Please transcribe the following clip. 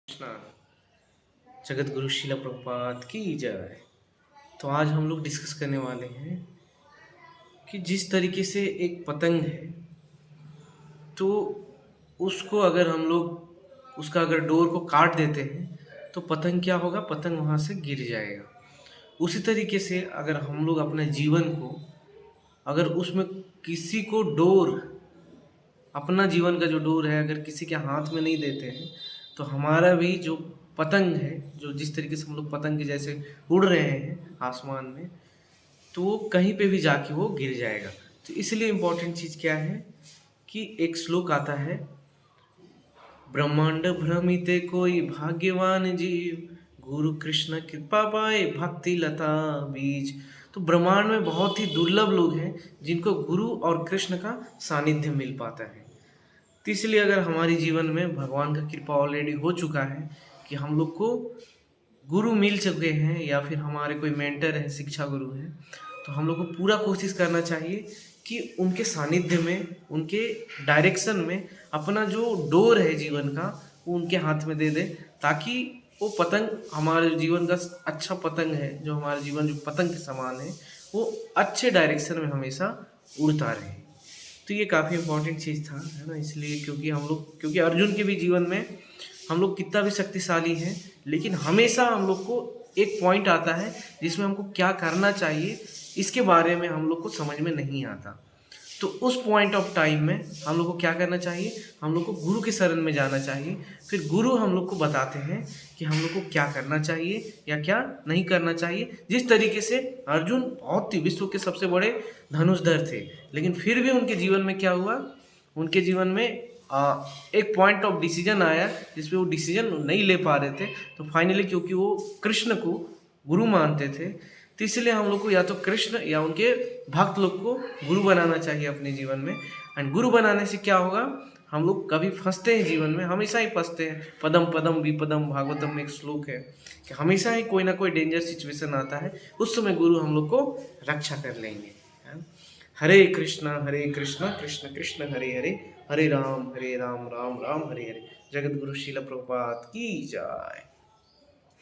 कृष्णा। जगत गुरु शिला प्रभुपाद की जय। तो आज हम लोग डिस्कस करने वाले हैं कि जिस तरीके से एक पतंग है, तो उसको अगर हम लोग उसका अगर डोर को काट देते हैं तो पतंग क्या होगा, पतंग वहाँ से गिर जाएगा। उसी तरीके से अगर हम लोग अपने जीवन को, अगर उसमें किसी को डोर, अपना जीवन का जो डोर है अगर किसी के हाथ में नहीं देते हैं, तो हमारा भी जो पतंग है, जो जिस तरीके से हम लोग पतंग के जैसे उड़ रहे हैं आसमान में, तो वो कहीं पे भी जाके वो गिर जाएगा। तो इसलिए इम्पोर्टेंट चीज़ क्या है कि एक श्लोक आता है, ब्रह्मांड भ्रमिते कोई भाग्यवान जीव, गुरु कृष्ण कृपा पाए भक्ति लता बीज। तो ब्रह्मांड में बहुत ही दुर्लभ लोग हैं जिनको गुरु और कृष्ण का सानिध्य मिल पाता है। तो इसलिए अगर हमारे जीवन में भगवान का कृपा ऑलरेडी हो चुका है कि हम लोग को गुरु मिल चुके हैं या फिर हमारे कोई मेंटर है, शिक्षा गुरु हैं, तो हम लोग को पूरा कोशिश करना चाहिए कि उनके सानिध्य में, उनके डायरेक्शन में अपना जो डोर है जीवन का वो उनके हाथ में दे दें, ताकि वो पतंग, हमारे जीवन का अच्छा पतंग है, जो हमारे जीवन जो पतंग के समान है, वो अच्छे डायरेक्शन में हमेशा उड़ता रहे। तो ये काफ़ी इम्पोर्टेंट चीज़ था, है ना। इसलिए क्योंकि अर्जुन के भी जीवन में हम लोग कितना भी शक्तिशाली हैं, लेकिन हमेशा हम लोग को एक पॉइंट आता है जिसमें हमको क्या करना चाहिए इसके बारे में हम लोग को समझ में नहीं आता। तो उस पॉइंट ऑफ टाइम में हम लोग को क्या करना चाहिए, हम लोग को गुरु के शरण में जाना चाहिए। फिर गुरु हम लोग को बताते हैं कि हम लोग को क्या करना चाहिए या क्या नहीं करना चाहिए। जिस तरीके से अर्जुन बहुत ही विश्व के सबसे बड़े धनुषधर थे, लेकिन फिर भी उनके जीवन में क्या हुआ, उनके जीवन में एक पॉइंट ऑफ डिसीजन आया जिसपे वो डिसीजन नहीं ले पा रहे थे। तो फाइनली क्योंकि वो कृष्ण को गुरु मानते थे, तो इसलिए हम लोग को या तो कृष्ण या उनके भक्त लोग को गुरु बनाना चाहिए अपने जीवन में। एंड गुरु बनाने से क्या होगा, हम लोग कभी फंसते हैं जीवन में, हमेशा ही फंसते हैं। पदम पदम विपदम, भागवतम में एक श्लोक है कि हमेशा ही कोई ना कोई डेंजर सिचुएशन आता है, उस समय गुरु हम लोग को रक्षा कर लेंगे। हरे कृष्णा कृष्ण कृष्ण हरे हरे, हरे राम राम राम हरे हरे। जगत गुरु शिला प्रभुपाद की जय।